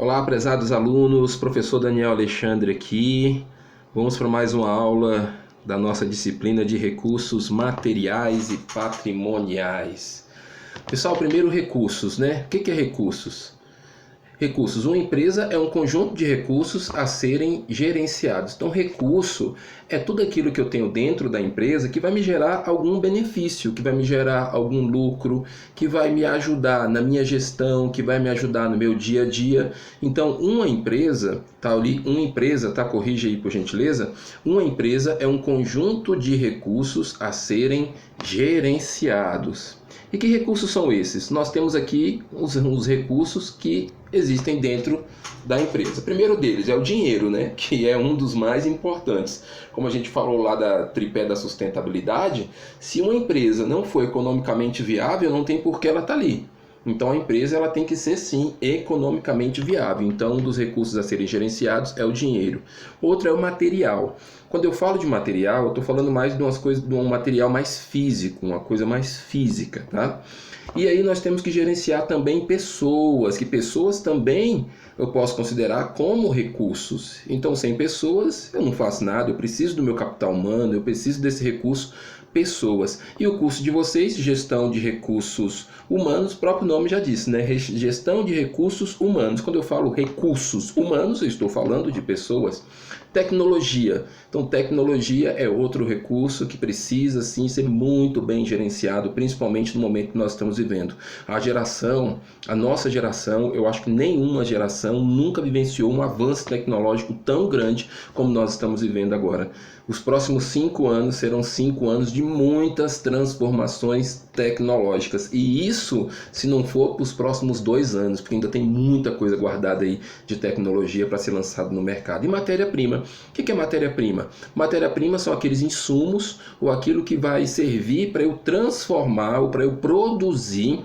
Olá, prezados alunos, professor Daniel Alexandre aqui. Vamos para mais uma aula da nossa disciplina de recursos materiais e patrimoniais. Pessoal, primeiro recursos, né? O que é recursos? Recursos. Uma empresa é um conjunto de recursos a serem gerenciados. Então, recurso é tudo aquilo que eu tenho dentro da empresa que vai me gerar algum benefício, que vai me gerar algum lucro, que vai me ajudar na minha gestão, que vai me ajudar no meu dia a dia. Então, uma empresa, corrige aí por gentileza, uma empresa é um conjunto de recursos a serem gerenciados. E que recursos são esses? Nós temos aqui os recursos que existem dentro da empresa. O primeiro deles é o dinheiro, né? Que é um dos mais importantes. Como a gente falou lá da tripé da sustentabilidade, se uma empresa não for economicamente viável, não tem por que ela estar ali. Então a empresa ela tem que ser sim economicamente viável. Então um dos recursos a serem gerenciados é o dinheiro. Outro é o material. Quando eu falo de material, eu estou falando mais de um material mais físico, uma coisa mais física, tá? E aí nós temos que gerenciar também pessoas, que pessoas também eu posso considerar como recursos. Então sem pessoas eu não faço nada, eu preciso do meu capital humano, eu preciso desse recurso pessoas. E o curso de vocês, gestão de recursos humanos, o próprio nome já disse, né? Gestão de recursos humanos. Quando eu falo recursos humanos, eu estou falando de pessoas. Tecnologia. Então, tecnologia é outro recurso que precisa, sim, ser muito bem gerenciado, principalmente no momento que nós estamos vivendo. A nossa geração, eu acho que nenhuma geração nunca vivenciou um avanço tecnológico tão grande como nós estamos vivendo agora. Os próximos 5 anos serão 5 anos de muitas transformações tecnológicas. E isso, se não for para os próximos 2 anos, porque ainda tem muita coisa guardada aí de tecnologia para ser lançado no mercado. E matéria-prima. O que é matéria-prima? Matéria-prima são aqueles insumos ou aquilo que vai servir para eu transformar ou para eu produzir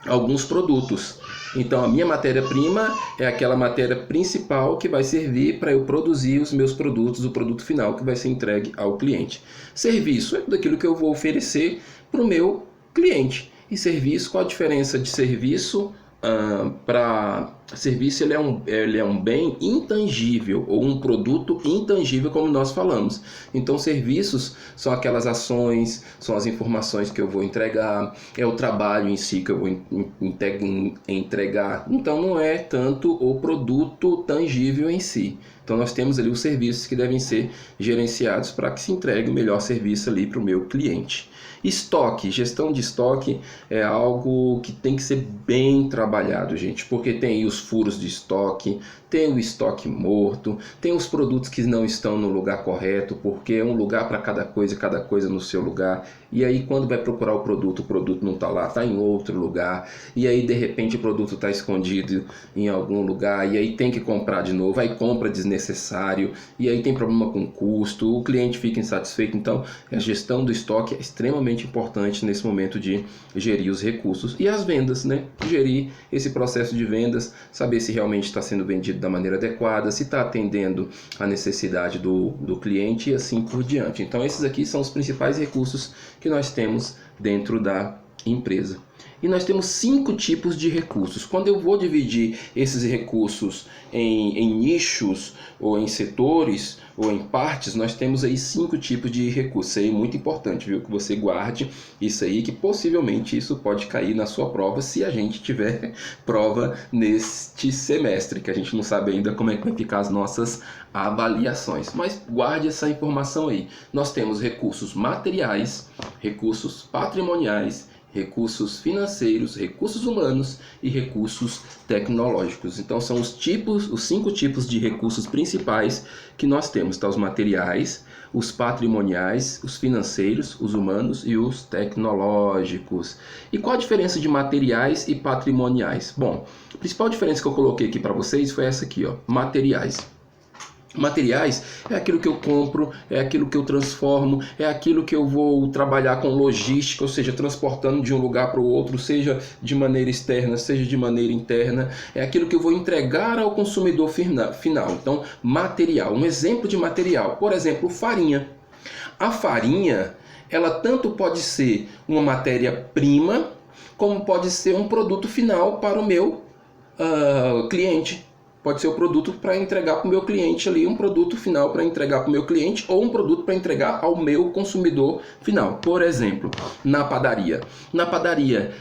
alguns produtos. Então a minha matéria-prima é aquela matéria principal que vai servir para eu produzir os meus produtos, o produto final que vai ser entregue ao cliente. Serviço é tudo aquilo que eu vou oferecer para o meu cliente. E serviço, qual a diferença de serviço para serviço? Ele é um bem intangível ou um produto intangível, como nós falamos. Então serviços são aquelas ações, são as informações que eu vou entregar, é o trabalho em si que eu vou entregar. Então não é tanto o produto tangível em si. Então nós temos ali os serviços que devem ser gerenciados para que se entregue o melhor serviço ali para o meu cliente. Estoque, gestão de estoque é algo que tem que ser bem trabalhado, gente, porque tem aí os furos de estoque, tem o estoque morto, tem os produtos que não estão no lugar correto, porque é um lugar para cada coisa no seu lugar. E aí quando vai procurar o produto não está lá, está em outro lugar. E aí de repente o produto está escondido em algum lugar, e aí tem que comprar de novo, aí compra desnecessário, e aí tem problema com custo, o cliente fica insatisfeito. Então a gestão do estoque é extremamente importante nesse momento de gerir os recursos. E as vendas, né? Gerir esse processo de vendas, saber se realmente está sendo vendido da maneira adequada, se está atendendo a necessidade do cliente e assim por diante. Então esses aqui são os principais recursos que nós temos dentro da empresa. E nós temos 5 tipos de recursos. Quando eu vou dividir esses recursos em nichos, ou em setores, ou em partes, nós temos aí 5 tipos de recursos. Isso aí é muito importante, viu? Que você guarde isso aí, que possivelmente isso pode cair na sua prova, se a gente tiver prova neste semestre, que a gente não sabe ainda como é que vai ficar as nossas avaliações. Mas guarde essa informação aí. Nós temos recursos materiais, recursos patrimoniais, recursos financeiros, recursos humanos e recursos tecnológicos. Então são os 5 tipos de recursos principais que nós temos, tá? Os materiais, os patrimoniais, os financeiros, os humanos e os tecnológicos. E qual a diferença de materiais e patrimoniais? Bom, a principal diferença que eu coloquei aqui para vocês foi essa aqui, ó, materiais. Materiais é aquilo que eu compro, é aquilo que eu transformo, é aquilo que eu vou trabalhar com logística, ou seja, transportando de um lugar para o outro, seja de maneira externa, seja de maneira interna, é aquilo que eu vou entregar ao consumidor final. Então, material, um exemplo de material, por exemplo, farinha. A farinha, ela tanto pode ser uma matéria-prima, como pode ser um produto final para o meu cliente. Pode ser o produto para entregar para o meu cliente ali, um produto final para entregar para o meu cliente ou um produto para entregar ao meu consumidor final. Por exemplo, na padaria. Na padaria,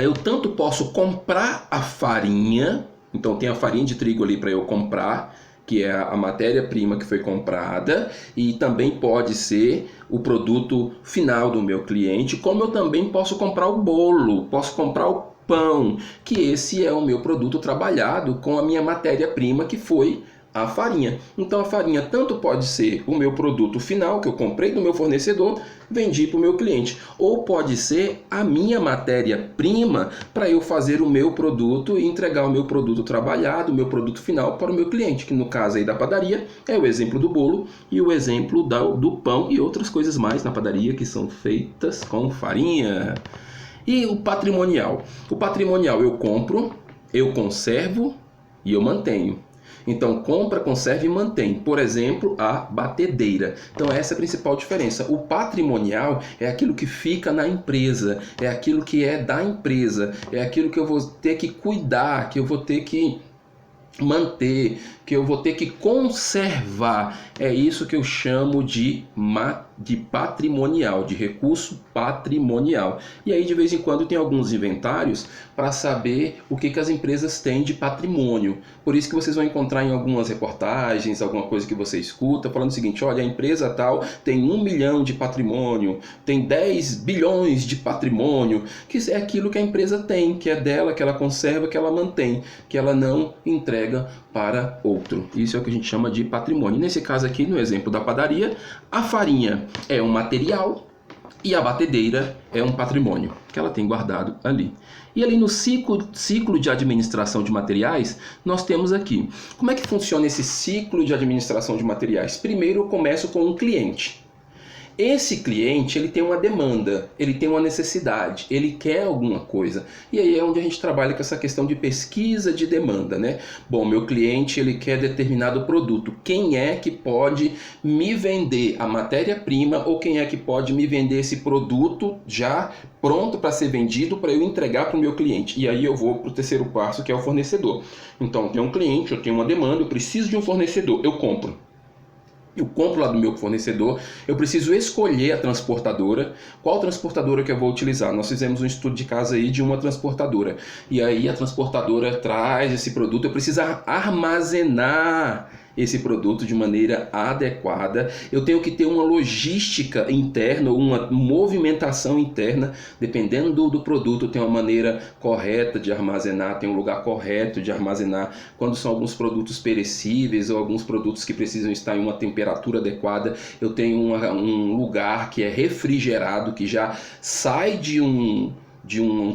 eu tanto posso comprar a farinha, então tem a farinha de trigo ali para eu comprar, que é a matéria-prima que foi comprada, e também pode ser o produto final do meu cliente, como eu também posso comprar o bolo, posso comprar o pão, que esse é o meu produto trabalhado com a minha matéria-prima, que foi a farinha. Então a farinha tanto pode ser o meu produto final, que eu comprei do meu fornecedor, vendi para o meu cliente, ou pode ser a minha matéria-prima para eu fazer o meu produto e entregar o meu produto trabalhado, o meu produto final para o meu cliente, que no caso aí da padaria é o exemplo do bolo e o exemplo do pão e outras coisas mais na padaria que são feitas com farinha. E o patrimonial? O patrimonial eu compro, eu conservo e eu mantenho. Então, compra, conserva e mantém. Por exemplo, a batedeira. Então, essa é a principal diferença. O patrimonial é aquilo que fica na empresa, é aquilo que é da empresa, é aquilo que eu vou ter que cuidar, que eu vou ter que manter, que eu vou ter que conservar. É isso que eu chamo de patrimonial, de recurso patrimonial. E aí de vez em quando tem alguns inventários para saber o que as empresas têm de patrimônio. Por isso que vocês vão encontrar em algumas reportagens, alguma coisa que você escuta, falando o seguinte: olha, a empresa tal tem 1 milhão de patrimônio, tem 10 bilhões de patrimônio, que é aquilo que a empresa tem, que é dela, que ela conserva, que ela mantém, que ela não entrega para outro. Isso é o que a gente chama de patrimônio. Nesse caso aqui, no exemplo da padaria, a farinha é um material e a batedeira é um patrimônio que ela tem guardado ali. E ali no ciclo de administração de materiais, nós temos aqui. Como é que funciona esse ciclo de administração de materiais? Primeiro eu começo com um cliente. Esse cliente, ele tem uma demanda, ele tem uma necessidade, ele quer alguma coisa. E aí é onde a gente trabalha com essa questão de pesquisa de demanda, né? Bom, meu cliente, ele quer determinado produto. Quem é que pode me vender a matéria-prima ou quem é que pode me vender esse produto já pronto para ser vendido para eu entregar para o meu cliente? E aí eu vou para o terceiro passo, que é o fornecedor. Então, eu tenho um cliente, eu tenho uma demanda, eu preciso de um fornecedor, eu compro. Eu compro lá do meu fornecedor, eu preciso escolher a transportadora, qual transportadora que eu vou utilizar. Nós fizemos um estudo de caso aí de uma transportadora, e aí a transportadora traz esse produto, eu preciso armazenar esse produto de maneira adequada, eu tenho que ter uma logística interna, uma movimentação interna, dependendo do produto, tem uma maneira correta de armazenar, tem um lugar correto de armazenar. Quando são alguns produtos perecíveis ou alguns produtos que precisam estar em uma temperatura adequada, eu tenho um lugar que é refrigerado, que já sai de um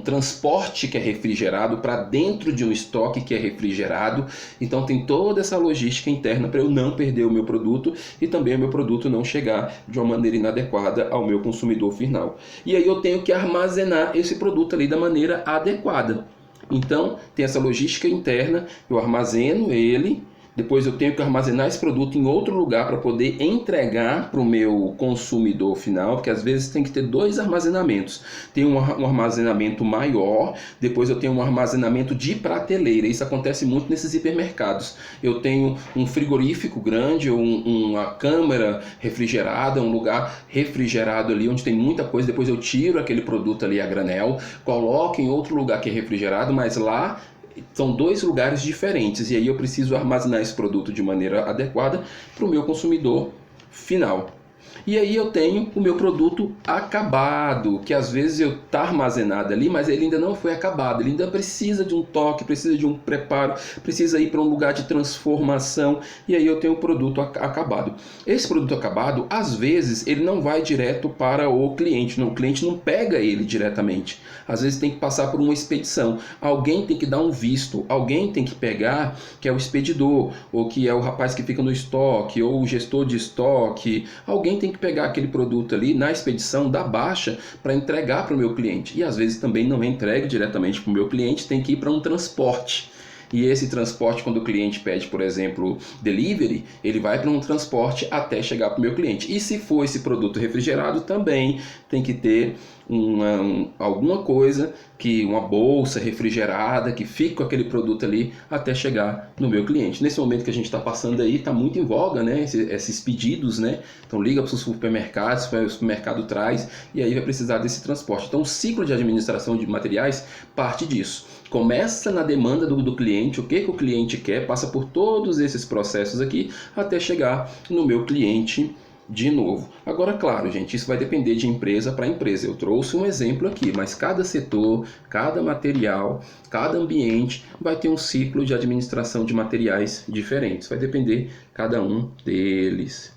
transporte que é refrigerado para dentro de um estoque que é refrigerado. Então tem toda essa logística interna para eu não perder o meu produto e também o meu produto não chegar de uma maneira inadequada ao meu consumidor final. E aí eu tenho que armazenar esse produto ali da maneira adequada. Então tem essa logística interna, eu armazeno ele. Depois eu tenho que armazenar esse produto em outro lugar para poder entregar para o meu consumidor final, porque às vezes tem que ter 2 armazenamentos. Tem um armazenamento maior, depois eu tenho um armazenamento de prateleira. Isso acontece muito nesses hipermercados. Eu tenho um frigorífico grande, ou uma câmara refrigerada, um lugar refrigerado ali onde tem muita coisa. Depois eu tiro aquele produto ali a granel, coloco em outro lugar que é refrigerado, mas lá são 2 lugares diferentes, e aí eu preciso armazenar esse produto de maneira adequada para o meu consumidor final. E aí eu tenho o meu produto acabado, que às vezes está armazenado ali, mas ele ainda não foi acabado, ele ainda precisa de um toque, precisa de um preparo, precisa ir para um lugar de transformação, e aí eu tenho o produto acabado. Esse produto acabado, às vezes, ele não vai direto para o cliente não pega ele diretamente. Às vezes tem que passar por uma expedição, alguém tem que dar um visto, alguém tem que pegar, que é o expedidor, ou que é o rapaz que fica no estoque, ou o gestor de estoque. Alguém tem que pegar aquele produto ali na expedição, da baixa, para entregar para o meu cliente. E às vezes também não é entregue diretamente para o meu cliente, tem que ir para um transporte. E esse transporte, quando o cliente pede, por exemplo, delivery, ele vai para um transporte até chegar para o meu cliente. E se for esse produto refrigerado, também tem que ter alguma coisa, uma bolsa refrigerada, que fique com aquele produto ali até chegar no meu cliente. Nesse momento que a gente está passando aí, está muito em voga, né, esses pedidos, né? Então liga para os supermercados, o supermercado traz, e aí vai precisar desse transporte. Então o ciclo de administração de materiais parte disso. Começa na demanda do cliente, o que o cliente quer, passa por todos esses processos aqui até chegar no meu cliente de novo. Agora, claro, gente, isso vai depender de empresa para empresa. Eu trouxe um exemplo aqui, mas cada setor, cada material, cada ambiente vai ter um ciclo de administração de materiais diferentes. Vai depender cada um deles.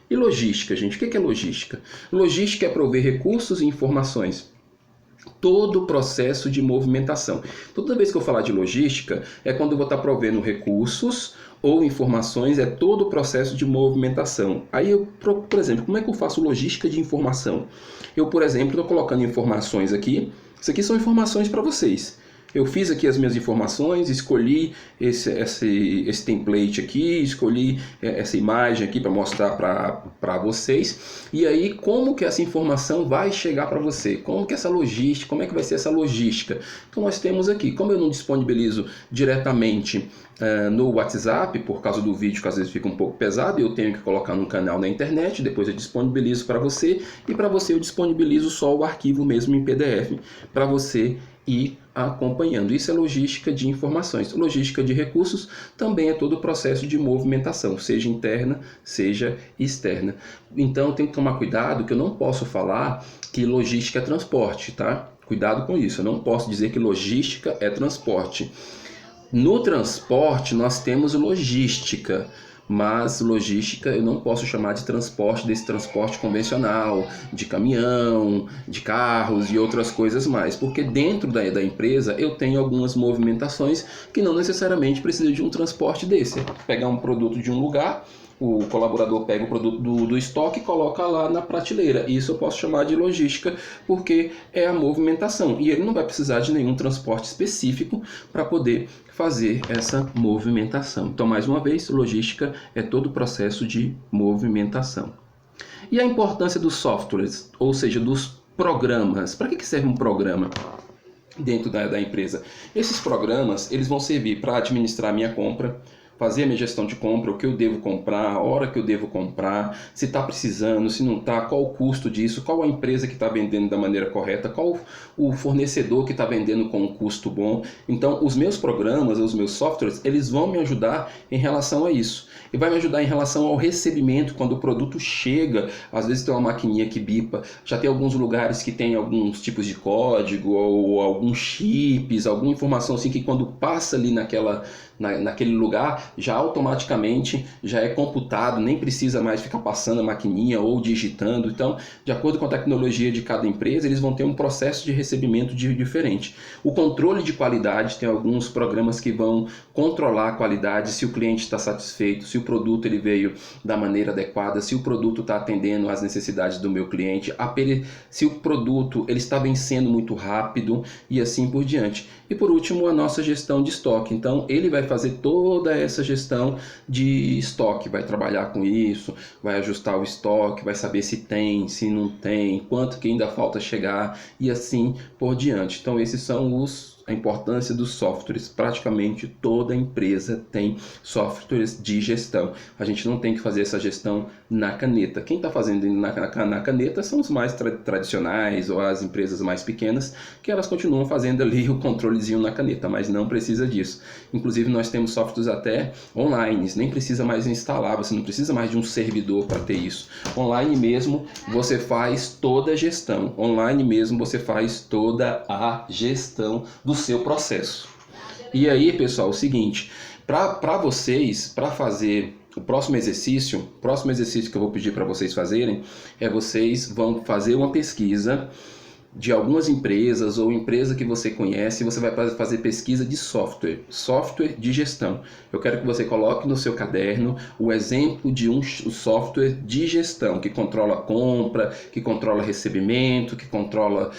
E logística, gente, o que é logística? Logística é prover recursos e informações. Todo o processo de movimentação. Toda vez que eu falar de logística, é quando eu vou estar provendo recursos ou informações, é todo o processo de movimentação. Aí, por exemplo, como é que eu faço logística de informação? Eu, por exemplo, estou colocando informações aqui. Isso aqui são informações para vocês. Eu fiz aqui as minhas informações, escolhi esse template aqui, escolhi essa imagem aqui para mostrar para vocês. E aí, como que essa informação vai chegar para você? Como que essa logística, como é que vai ser essa logística? Então nós temos aqui, como eu não disponibilizo diretamente no WhatsApp, por causa do vídeo que às vezes fica um pouco pesado, eu tenho que colocar num canal na internet, depois eu disponibilizo para você, e para você eu disponibilizo só o arquivo mesmo em PDF, para você ir acompanhando. Isso é logística de informações. Logística de recursos também é todo o processo de movimentação, seja interna, seja externa. Então tem que tomar cuidado, que eu não posso falar que logística é transporte, tá? Cuidado com isso, eu não posso dizer que logística é transporte. No transporte nós temos logística, mas logística eu não posso chamar de transporte, desse transporte convencional, de caminhão, de carros e outras coisas mais, porque dentro da empresa eu tenho algumas movimentações que não necessariamente precisam de um transporte desse. Pegar um produto de um lugar, o colaborador pega o produto do estoque e coloca lá na prateleira. Isso eu posso chamar de logística, porque é a movimentação. E ele não vai precisar de nenhum transporte específico para poder fazer essa movimentação. Então, mais uma vez, logística é todo o processo de movimentação. E a importância dos softwares, ou seja, dos programas. Para que serve um programa dentro da empresa? Esses programas eles vão servir para administrar a minha compra, fazer a minha gestão de compra, o que eu devo comprar, a hora que eu devo comprar, se está precisando, se não está, qual o custo disso, qual a empresa que está vendendo da maneira correta, qual o fornecedor que está vendendo com um custo bom. Então, os meus programas, os meus softwares, eles vão me ajudar em relação a isso. E vai me ajudar em relação ao recebimento, quando o produto chega, às vezes tem uma maquininha que bipa, já tem alguns lugares que tem alguns tipos de código, ou alguns chips, alguma informação assim que quando passa ali naquele lugar, já automaticamente já é computado, nem precisa mais ficar passando a maquininha ou digitando. Então, de acordo com a tecnologia de cada empresa, eles vão ter um processo de recebimento diferente. O controle de qualidade, tem alguns programas que vão controlar a qualidade, se o cliente está satisfeito, se o produto ele veio da maneira adequada, se o produto está atendendo às necessidades do meu cliente, se o produto ele está vencendo muito rápido e assim por diante. E por último, a nossa gestão de estoque. Então, ele vai fazer toda essa gestão de estoque, vai trabalhar com isso, vai ajustar o estoque, vai saber se tem, se não tem, quanto que ainda falta chegar e assim por diante. Então, esses são a importância dos softwares. Praticamente toda empresa tem softwares de gestão. A gente não tem que fazer essa gestão na caneta. Quem está fazendo na caneta são os mais tradicionais ou as empresas mais pequenas, que elas continuam fazendo ali o controlezinho na caneta, mas não precisa disso. Inclusive nós temos softwares até online, nem precisa mais instalar, você não precisa mais de um servidor para ter isso. Online mesmo você faz toda a gestão. Online mesmo você faz toda a gestão do seu processo. E aí, pessoal, o seguinte, para vocês, para fazer o próximo exercício que eu vou pedir para vocês fazerem, vocês vão fazer uma pesquisa de algumas empresas ou empresa que você conhece, você vai fazer pesquisa de software de gestão. Eu quero que você coloque no seu caderno o exemplo de um software de gestão que controla a compra, que controla recebimento, que controla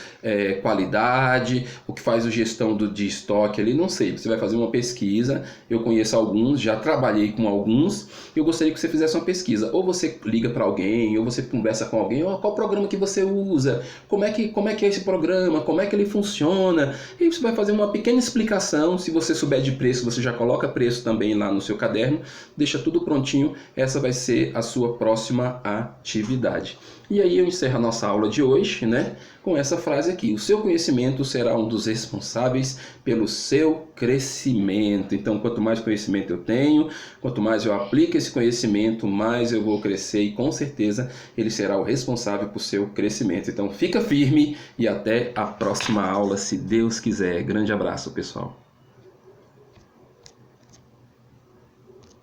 qualidade, o que faz a gestão de estoque ali, não sei. Você vai fazer uma pesquisa, eu conheço alguns, já trabalhei com alguns, eu gostaria que você fizesse uma pesquisa. Ou você liga para alguém, ou você conversa com alguém, qual programa que você usa, como é que que é esse programa, como é que ele funciona. E você vai fazer uma pequena explicação. Se você souber de preço, você já coloca preço também lá no seu caderno, deixa tudo prontinho. Essa vai ser a sua próxima atividade. E aí eu encerro a nossa aula de hoje, né, com essa frase aqui: o seu conhecimento será um dos responsáveis pelo seu crescimento. Então, quanto mais conhecimento eu tenho, quanto mais eu aplico esse conhecimento, mais eu vou crescer e com certeza ele será o responsável por seu crescimento. Então, fica firme e até a próxima aula, se Deus quiser. Grande abraço, pessoal.